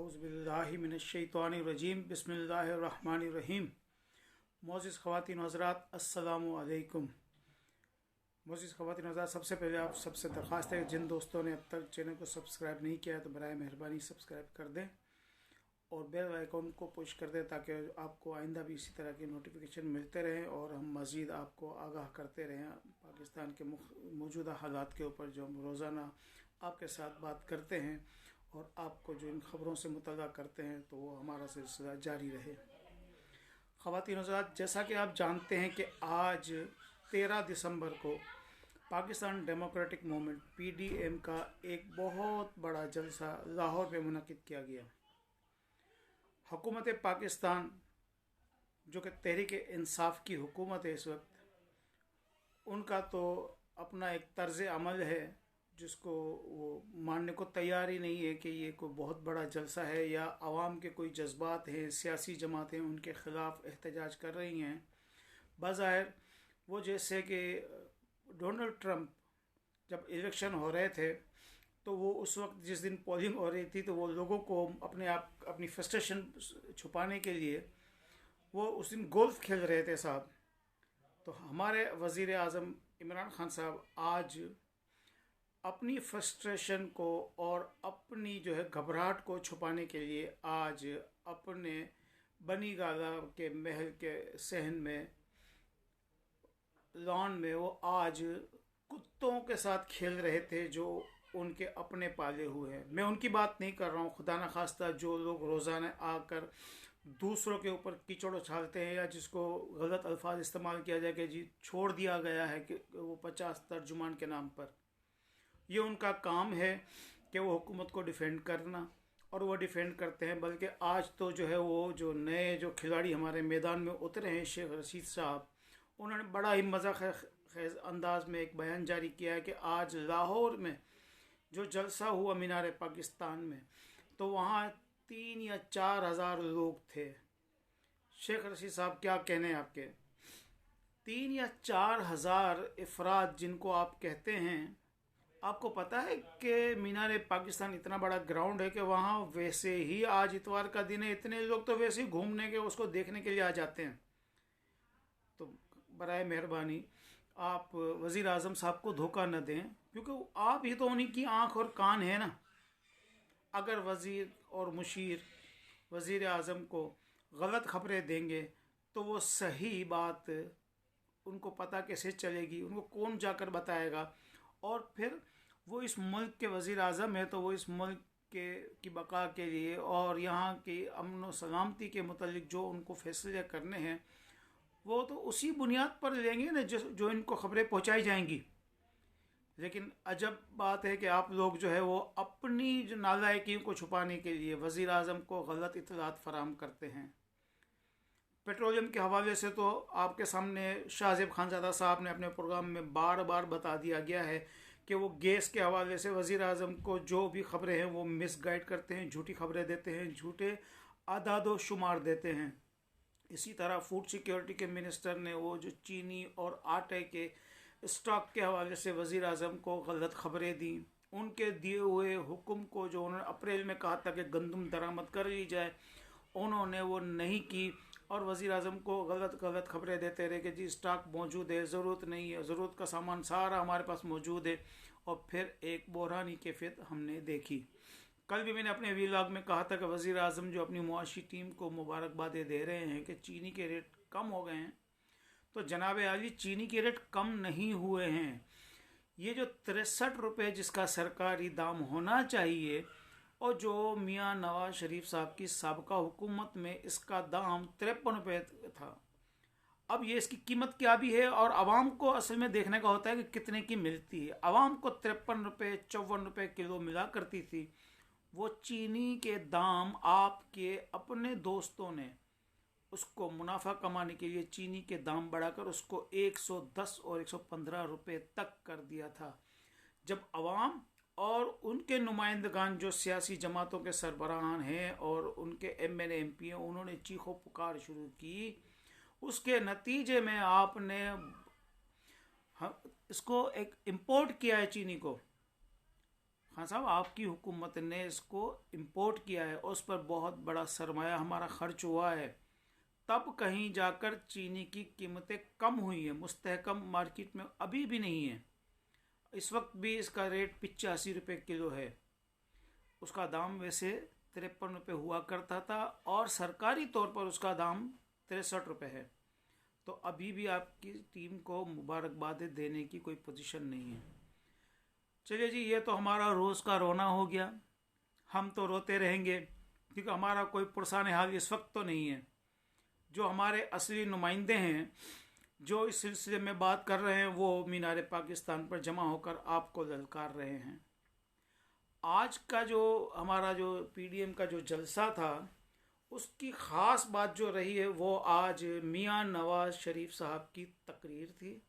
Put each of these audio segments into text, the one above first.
औज़ुबिल्लाहिमिनश्शैतानिर्रजीम बिस्मिल्लाहिर्रहमानिर्रहीम। मोअज़्ज़िज़ ख़वातीन हज़रात, अस्सलामु अलैकुम। मोअज़्ज़िज़ ख़वातीन हज़रात, सबसे पहले आप सबसे दरख्वास्त है, जिन दोस्तों ने अब तक चैनल को सब्सक्राइब नहीं किया है तो बराए मेहरबानी सब्सक्राइब कर दें और बेल आइकॉन को पुश कर दें ताकि आपको आइंदा भी इसी तरह के नोटिफिकेशन मिलते रहें और हम मज़ीद आपको आगाह करते रहें पाकिस्तान के मौजूदा हालात के ऊपर, जो हम रोज़ाना आपके साथ बात करते हैं और आपको जो इन ख़बरों से मुतल्ला करते हैं, तो वो हमारा सिलसिला जारी रहे। ख़वातीन हज़रात, जैसा कि आप जानते हैं कि आज 13 दिसंबर को पाकिस्तान डेमोक्रेटिक मूवमेंट PDM का एक बहुत बड़ा जलसा लाहौर में मुनक़िद किया गया। हुकूमत पाकिस्तान, जो कि तहरीक इंसाफ की हुकूमत है इस वक्त, उनका तो अपना एक तर्ज़ अमल है जिसको वो मानने को तैयार ही नहीं है कि ये कोई बहुत बड़ा जलसा है या आवाम के कोई जज्बात हैं, सियासी जमातें उनके ख़िलाफ़ एहतजाज कर रही हैं। बज़ाहिर वो जैसे कि डोनाल्ड ट्रंप जब इलेक्शन हो रहे थे तो वो उस वक्त जिस दिन पोलिंग हो रही थी तो वो लोगों को अपनी फ्रस्ट्रेशन छुपाने के लिए वो उस दिन गोल्फ खेल रहे थे साहब। तो हमारे वज़ीर आज़म इमरान खान साहब आज अपनी फ्रस्ट्रेशन को और अपनी जो है घबराहट को छुपाने के लिए आज अपने बनी गाला के महल के सहन में लॉन में वो आज कुत्तों के साथ खेल रहे थे जो उनके अपने पाले हुए हैं। मैं उनकी बात नहीं कर रहा हूँ, खुदा न खास्ता जो लोग रोज़ाना आकर दूसरों के ऊपर कीचड़ उछालते हैं या जिसको गलत अल्फाज इस्तेमाल किया जाए कि जी छोड़ दिया गया है कि वो 50 तर्जुमान के नाम पर, ये उनका काम है कि वो हुकूमत को डिफेंड करना, और वो डिफेंड करते हैं। बल्कि आज तो जो है वो जो नए जो खिलाड़ी हमारे मैदान में उतरे हैं, शेख रशीद साहब, उन्होंने बड़ा ही मज़ा खेज़ अंदाज में एक बयान जारी किया है कि आज लाहौर में जो जलसा हुआ मीनार पाकिस्तान में, तो वहाँ 3 या 4 हज़ार लोग थे। शेख रशीद साहब, क्या कहने हैं आपके? 3 या 4 हज़ार अफराद जिनको आप कहते हैं, आपको पता है कि मीनार पाकिस्तान इतना बड़ा ग्राउंड है कि वहाँ वैसे ही आज इतवार का दिन है, इतने लोग तो वैसे ही घूमने के उसको देखने के लिए आ जाते हैं। तो बराए मेहरबानी आप वज़ीर आज़म साहब को धोखा न दें, क्योंकि आप ही तो उन्हीं की आँख और कान है ना। अगर वज़ीर और मुशीर वज़ीर आज़म को गलत खबरें देंगे तो वो सही बात उनको पता कैसे चलेगी, उनको कौन जाकर बताएगा? और फिर वो इस मुल्क के वज़ीर आज़म है तो वो इस मुल्क की बका के लिए और यहाँ की अमन व सलामती के मुतालिक जो उनको फैसले करने हैं वो तो उसी बुनियाद पर लेंगे ना जो इनको खबरें पहुँचाई जाएंगी। लेकिन अजब बात है कि आप लोग जो है वो अपनी जो नालायकी को छुपाने के लिए वज़ीर आज़म को गलत इत्तलात फराहम करते हैं। पेट्रोलियम के हवाले से तो आपके सामने शाहज़ेब खानज़ादा साहब ने अपने प्रोग्राम में बार बार बता दिया गया है कि वो गैस के हवाले से वज़ीर आज़म को जो भी खबरें हैं वो मिसगाइड करते हैं, झूठी खबरें देते हैं, झूठे आदादो शुमार देते हैं। इसी तरह फूड सिक्योरिटी के मिनिस्टर ने वो जो चीनी और आटे के स्टॉक के हवाले से वज़ीर आज़म को गलत खबरें दी। उनके दिए हुए हुक्म को जो उन्होंने अप्रैल में कहा था कि गंदम दरामद कर ली जाए, उन्होंने वो नहीं की और वज़ीर आज़म को गलत खबरें देते रहे कि जी स्टॉक मौजूद है, ज़रूरत नहीं है, ज़रूरत का सामान सारा हमारे पास मौजूद है। और फिर एक बहरानी कैफियत हमने देखी। कल भी मैंने अपने व्लॉग में कहा था कि वज़ीर आज़म जो अपनी मुआशी टीम को मुबारकबादें दे रहे हैं कि चीनी के रेट कम हो गए हैं, तो जनाब आली चीनी के रेट कम नहीं हुए हैं। ये जो 63 रुपये जिसका सरकारी दाम होना चाहिए और जो मियाँ नवाज शरीफ साहब की साबका हुकूमत में इसका दाम 53 रुपये था, अब ये इसकी कीमत क्या भी है। और आवाम को असल में देखने का होता है कि कितने की मिलती है। आवाम को 53 रुपये 54 रुपये किलो मिला करती थी। वो चीनी के दाम आपके अपने दोस्तों ने उसको मुनाफा कमाने के लिए चीनी के दाम बढ़ाकर उसको 110 और 115 रुपये तक कर दिया था। जब आवाम और उनके नुमाइंदगान जो सियासी जमातों के सरबराहान हैं और उनके MNA MP हैं, उन्होंने चीखो पुकार शुरू की, उसके नतीजे में आपने इसको एक इम्पोर्ट किया है चीनी को। खान साहब आपकी हुकूमत ने इसको इंपोर्ट किया है और उस पर बहुत बड़ा सरमाया हमारा खर्च हुआ है, तब कहीं जाकर चीनी की कीमतें कम हुई हैं, मुस्तहकम मार्केट में अभी भी नहीं है। इस वक्त भी इसका रेट 85 रुपये किलो है। उसका दाम वैसे 53 रुपये हुआ करता था और सरकारी तौर पर उसका दाम 63 रुपये है। तो अभी भी आपकी टीम को मुबारकबाद देने की कोई पोजीशन नहीं है। चलिए जी, ये तो हमारा रोज़ का रोना हो गया। हम तो रोते रहेंगे क्योंकि हमारा कोई पुरसान हाल इस वक्त तो नहीं है। जो हमारे असली नुमाइंदे हैं जो इस सिलसिले में बात कर रहे हैं वो मीनार पाकिस्तान पर जमा होकर आपको ललकार रहे हैं। आज का जो हमारा जो पीडीएम का जो जलसा था उसकी ख़ास बात जो रही है वो आज मियां नवाज शरीफ साहब की तकरीर थी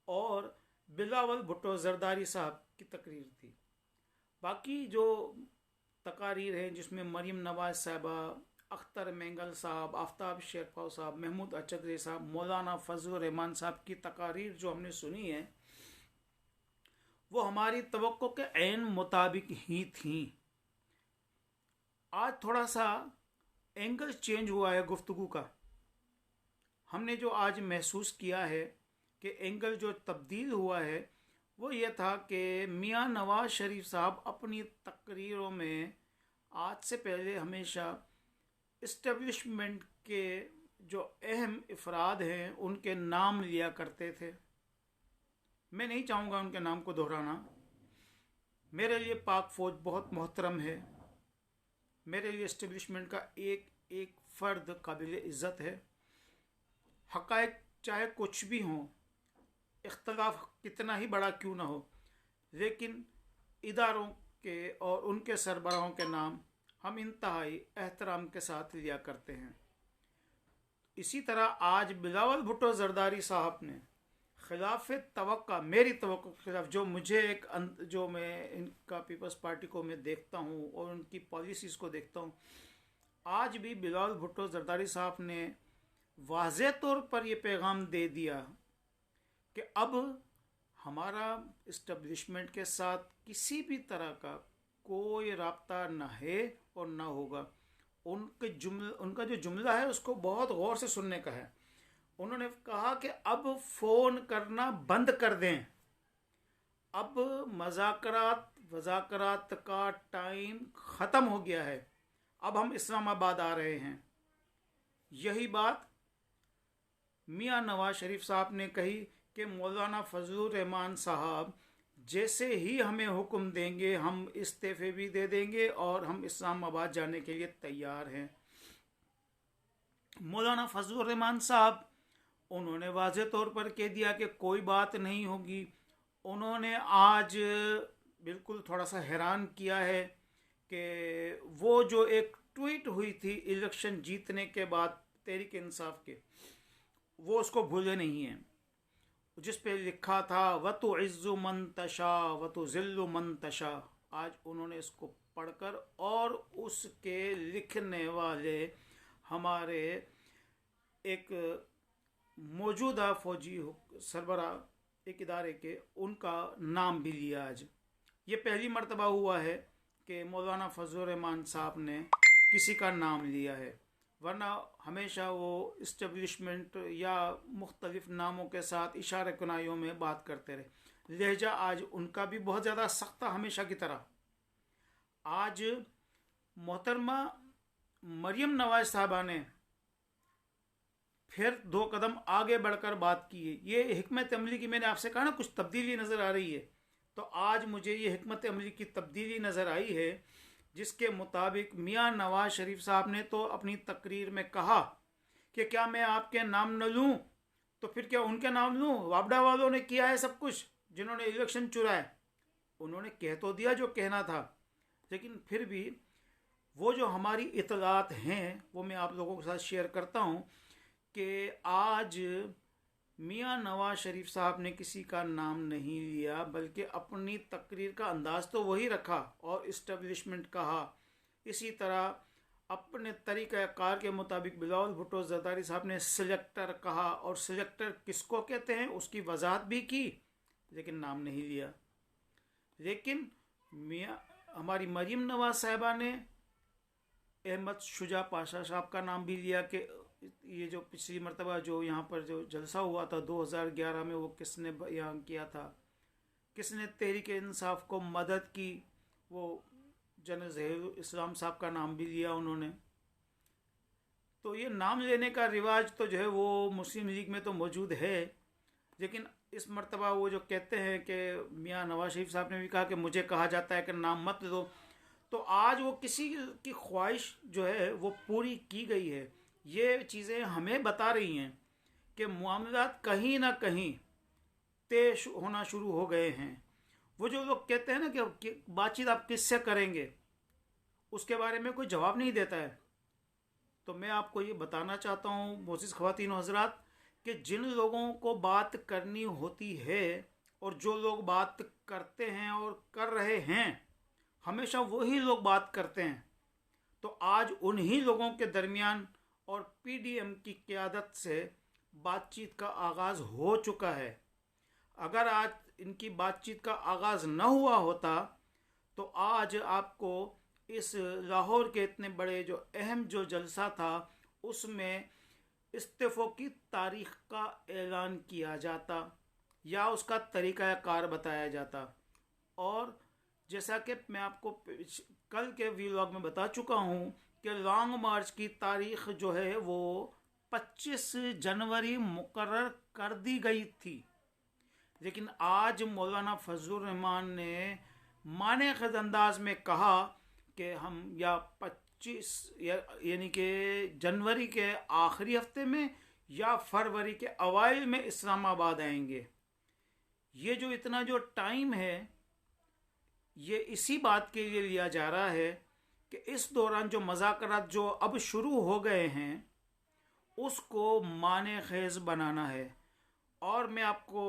और बिलावल भुट्टो जरदारी साहब की तकरीर थी। बाकी जो तकारीर हैं जिसमें मरीम नवाज साहबा, अख्तर मेंगल साहब, आफ्ताब शेरपाव साहब, महमूद अचगरे साहब, मौलाना फजल रहमान साहब की तकारीर जो हमने सुनी है वो हमारी तवक्को के ऐन मुताबिक ही थी। आज थोड़ा सा एंगल चेंज हुआ है गुफ्तगू का। हमने जो आज महसूस किया है कि एंगल जो तब्दील हुआ है वो ये था कि मियां नवाज शरीफ साहब अपनी तकरीरों में आज से पहले हमेशा इस्टेब्लिशमेंट के जो अहम अफराद हैं उनके नाम लिया करते थे। मैं नहीं चाहूँगा उनके नाम को दोहराना। मेरे लिए पाक फ़ौज बहुत मोहतरम है। मेरे लिए इस्टेब्लिशमेंट का एक एक फ़र्द काबिल इज़्ज़त है। हक़ाइक़ चाहे कुछ भी हों, इख्तलाफ कितना ही बड़ा क्यों ना हो, लेकिन इदारों के और उनके सरबराहों के नाम हम इंतहाई एहतराम के साथ लिया करते हैं। इसी तरह आज बिलावल भुट्टो जरदारी साहब ने खिलाफ तवक्का, मेरी तवक्को के खिलाफ, जो मैं इनका पीपल्स पार्टी को मैं देखता हूँ और उनकी पॉलिसीज़ को देखता हूँ, आज भी बिलावल भुट्टो जरदारी साहब ने वाज़े तौर पर ये पैगाम दे दिया कि अब हमारा इस्टेब्लिशमेंट के साथ किसी भी तरह का कोई राब्ता न है और न होगा। उनका जो जुमला है उसको बहुत गौर से सुनने का है। उन्होंने कहा कि अब फ़ोन करना बंद कर दें, अब वज़ाकरात का टाइम ख़त्म हो गया है, अब हम इस्लामाबाद आ रहे हैं। यही बात मियां नवाज शरीफ साहब ने कही कि मौलाना फजलुर रहमान साहब जैसे ही हमें हुक्म देंगे हम इस्तीफ़े भी दे देंगे और हम इस्लामाबाद जाने के लिए तैयार हैं। मौलाना फजलुर रहमान साहब उन्होंने वाज़े तौर पर कह दिया कि कोई बात नहीं होगी। उन्होंने आज बिल्कुल थोड़ा सा हैरान किया है कि वो जो एक ट्वीट हुई थी इलेक्शन जीतने के बाद तहरीक इंसाफ के, वो उसको भूले नहीं हैं, जिस पे लिखा था वतु इज़्ज़ु मन तशा वतु ज़िल्लु मन तशा। आज उन्होंने इसको पढ़कर और उसके लिखने वाले हमारे एक मौजूदा फौजी सरबरा एक इदारे के, उनका नाम भी लिया। आज ये पहली मर्तबा हुआ है कि मौलाना फजलुर रहमान साहब ने किसी का नाम लिया है, वरना हमेशा वो इस्टेब्लिशमेंट या मुख्तलिफ नामों के साथ इशारे कुनाइयों में बात करते रहे। लहजा आज उनका भी बहुत ज़्यादा सख्त, हमेशा की तरह। आज मोहतरमा मरीम नवाज साहबा ने फिर 2 कदम आगे बढ़कर बात की है। ये हिकमत अमली की, मैंने आपसे कहा ना कुछ तब्दीली नज़र आ रही है, तो आज मुझे ये हिकमत अमली की तब्दीली नज़र आई है, जिसके मुताबिक मियां नवाज शरीफ साहब ने तो अपनी तकरीर में कहा कि क्या मैं आपके नाम न लूँ तो फिर क्या उनके नाम लूँ? वापडा वालों ने किया है सब कुछ, जिन्होंने इलेक्शन चुराए। उन्होंने कह तो दिया जो कहना था, लेकिन फिर भी वो जो हमारी इतलात हैं वो मैं आप लोगों के साथ शेयर करता हूँ कि आज मियां नवाज शरीफ साहब ने किसी का नाम नहीं लिया, बल्कि अपनी तकरीर का अंदाज तो वही रखा और इस्टेब्लिशमेंट कहा। इसी तरह अपने तरीक़ाकार के मुताबिक बिलावल भुट्टो जरदारी साहब ने सिलेक्टर कहा, और सिलेक्टर किसको कहते हैं उसकी वजाहत भी की, लेकिन नाम नहीं लिया। लेकिन मियाँ हमारी मरीम नवाज साहिबा ने अहमद शुजा पाशा साहब का नाम भी लिया कि ये जो पिछली मरतबा जो यहाँ पर जो जलसा हुआ था 2011 में, वो किसने बयान किया था, किसने तहरीक इंसाफ को मदद की, वो जनरल ज़हीरुल इस्लाम साहब का नाम भी लिया उन्होंने। तो ये नाम लेने का रिवाज तो जो है वो मुस्लिम लीग में तो मौजूद है, लेकिन इस मरतबा वो जो कहते हैं कि मियाँ नवाज शरीफ साहब ने भी कहा कि मुझे कहा जाता है कि नाम मत दो, तो आज वो किसी की ख्वाहिश जो है वो पूरी की गई है। ये चीज़ें हमें बता रही हैं कि मामलात कहीं ना कहीं तेज होना शुरू हो गए हैं। वो जो लोग कहते हैं ना कि बातचीत आप किससे करेंगे, उसके बारे में कोई जवाब नहीं देता है। तो मैं आपको ये बताना चाहता हूँ मोअज़्ज़िज़ ख़वातीन हज़रात कि जिन लोगों को बात करनी होती है और जो लोग बात करते हैं और कर रहे हैं, हमेशा वही लोग बात करते हैं। तो आज उन्हीं लोगों के दरमियान और पीडीएम की क़यादत से बातचीत का आगाज़ हो चुका है। अगर आज इनकी बातचीत का आगाज़ न हुआ होता तो आज आपको इस लाहौर के इतने बड़े जो अहम जो जलसा था उसमें इस्तीफ़ों की तारीख़ का ऐलान किया जाता या उसका तरीक़ाकार बताया जाता। और जैसा कि मैं आपको कल के व्लॉग में बता चुका हूँ कि लॉन्ग मार्च की तारीख़ जो है वो 25 जनवरी मुकर्रर कर दी गई थी, लेकिन आज मौलाना फजलुर रहमान ने माने ख़ुद अंदाज में कहा कि हम या 25 यानी कि जनवरी के आखिरी हफ्ते में या फरवरी के अवाइल में इस्लामाबाद आएंगे। ये जो इतना जो टाइम है ये इसी बात के लिए लिया जा रहा है कि इस दौरान जो मुज़ाकरात जो अब शुरू हो गए हैं उसको माने खेज़ बनाना है। और मैं आपको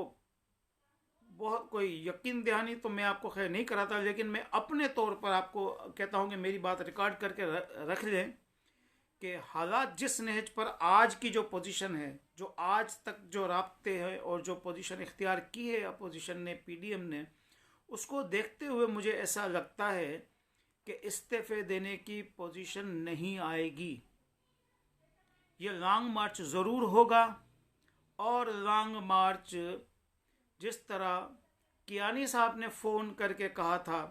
बहुत कोई यकीन दहानी तो मैं आपको खैर नहीं कराता, लेकिन मैं अपने तौर पर आपको कहता हूँ कि मेरी बात रिकॉर्ड करके रख लें कि हालात जिस नहज पर आज की जो पोजीशन है, जो आज तक जो राब्ते हैं और जो पोजीशन इख्तियार की है अपोजिशन ने, पीडीएम ने, उसको देखते हुए मुझे ऐसा लगता है कि इस्तीफ़े देने की पोजीशन नहीं आएगी। ये लॉन्ग मार्च ज़रूर होगा। और लॉन्ग मार्च जिस तरह कियानी साहब ने फ़ोन करके कहा था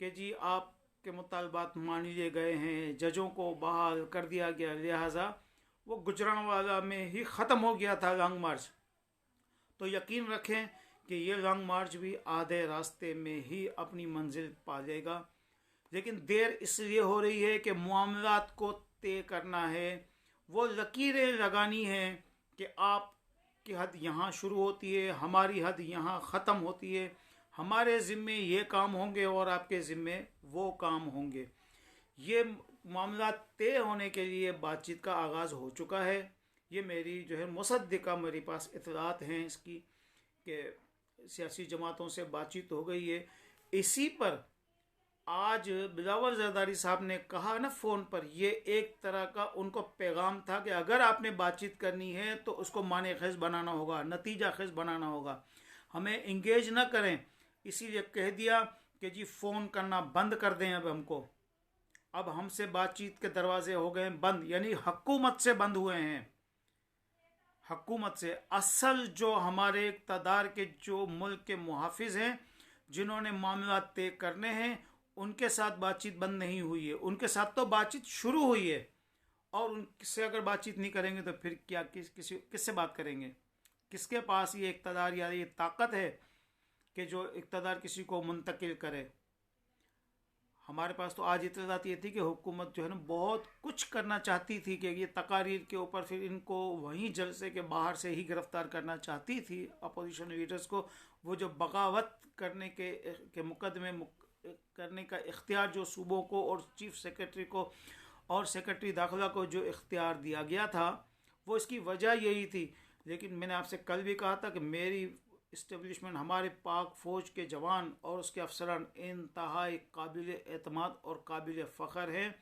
कि जी आपके मुतालबात मान लिए गए हैं, जजों को बहाल कर दिया गया, लिहाजा वो गुजरांवाला में ही ख़त्म हो गया था लॉन्ग मार्च, तो यकीन रखें कि ये लॉन्ग मार्च भी आधे रास्ते में ही अपनी मंजिल पा लेगा। लेकिन देर इसलिए हो रही है कि मामलात को तय करना है, वो लकीरें लगानी है कि आप की हद यहाँ शुरू होती है, हमारी हद यहाँ ख़त्म होती है, हमारे ज़िम्मे ये काम होंगे और आपके ज़िम्मे वो काम होंगे। ये मामला तय होने के लिए बातचीत का आगाज़ हो चुका है। ये मेरी जो है मुसद्दिका मेरे पास इत्तलात हैं इसकी कि सियासी जमातों से बातचीत हो गई है। इसी पर आज बिलावल जरदारी साहब ने कहा ना फ़ोन पर, ये एक तरह का उनको पैगाम था कि अगर आपने बातचीत करनी है तो उसको माने खेज़ बनाना होगा, नतीजा खेज़ बनाना होगा, हमें इंगेज ना करें। इसीलिए कह दिया कि जी फ़ोन करना बंद कर दें, अब हमसे बातचीत के दरवाजे हो गए बंद, यानी हुकूमत से बंद हुए हैं। हुकूमत से, असल जो हमारे इक़्तिदार के जो मुल्क के मुहाफिज हैं, जिन्होंने मामला तय करने हैं, उनके साथ बातचीत बंद नहीं हुई है, उनके साथ तो बातचीत शुरू हुई है। और उनसे अगर बातचीत नहीं करेंगे तो फिर क्या किससे बात करेंगे? किसके पास ये इक़्तिदार या ये ताकत है कि जो इक़्तिदार किसी को मुंतकिल करे? हमारे पास तो आज इत्तलात ये थी कि हुकूमत जो है ना बहुत कुछ करना चाहती थी कि ये तकारीर के ऊपर फिर इनको वहीं जलसे के बाहर से ही गिरफ्तार करना चाहती थी अपोजिशन लीडर्स को। वो जो बगावत करने के मुकदमे करने का इख्तियार जो सूबों को और चीफ सेक्रेटरी को और सेक्रेटरी दाखिला को जो इख्तियार दिया गया था, वो इसकी वजह यही थी। लेकिन मैंने आपसे कल भी कहा था कि मेरी इस्टेब्लिशमेंट, हमारे पाक फ़ौज के जवान और उसके अफसरान इंतहाई काबिल एतमाद और काबिल फ़ख्र हैं।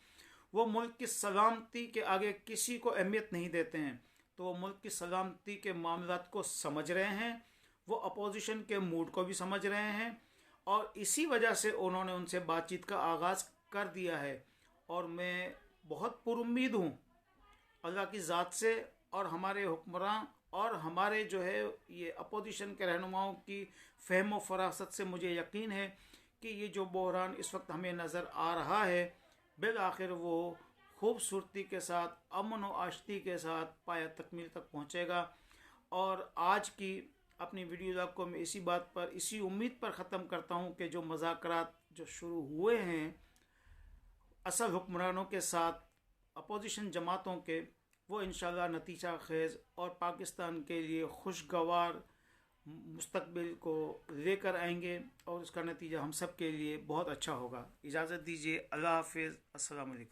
वो मुल्क की सलामती के आगे किसी को अहमियत नहीं देते हैं, तो वो मुल्क की सलामती के मामलात को समझ रहे हैं, वो अपोजिशन के मूड को भी समझ रहे हैं और इसी वजह से उन्होंने उनसे बातचीत का आगाज़ कर दिया है। और मैं बहुत पुरुम्मीद हूँ अल्लाह की ज़ात से और हमारे हुक्मरान और हमारे जो है ये अपोजिशन के रहनुमाओं की फ़हम व फरासत से मुझे यकीन है कि ये जो बहरान इस वक्त हमें नज़र आ रहा है बिल आखिर वो खूबसूरती के साथ, अमन व आशती के साथ पाया तकमील तक पहुँचेगा। और आज की अपनी वीडियो को मैं इसी बात पर, इसी उम्मीद पर ख़त्म करता हूँ कि जो मुज़ाकरात जो शुरू हुए हैं असल हुक्मरानों के साथ, अपोजिशन जमातों के, वो इंशाल्लाह नतीजा खेज़ और पाकिस्तान के लिए खुशगवार मुस्तकबिल को लेकर आएंगे और उसका नतीजा हम सब के लिए बहुत अच्छा होगा। इजाज़त दीजिए। अल्लाह हाफ़िज़। अस्सलाम वालेकुम।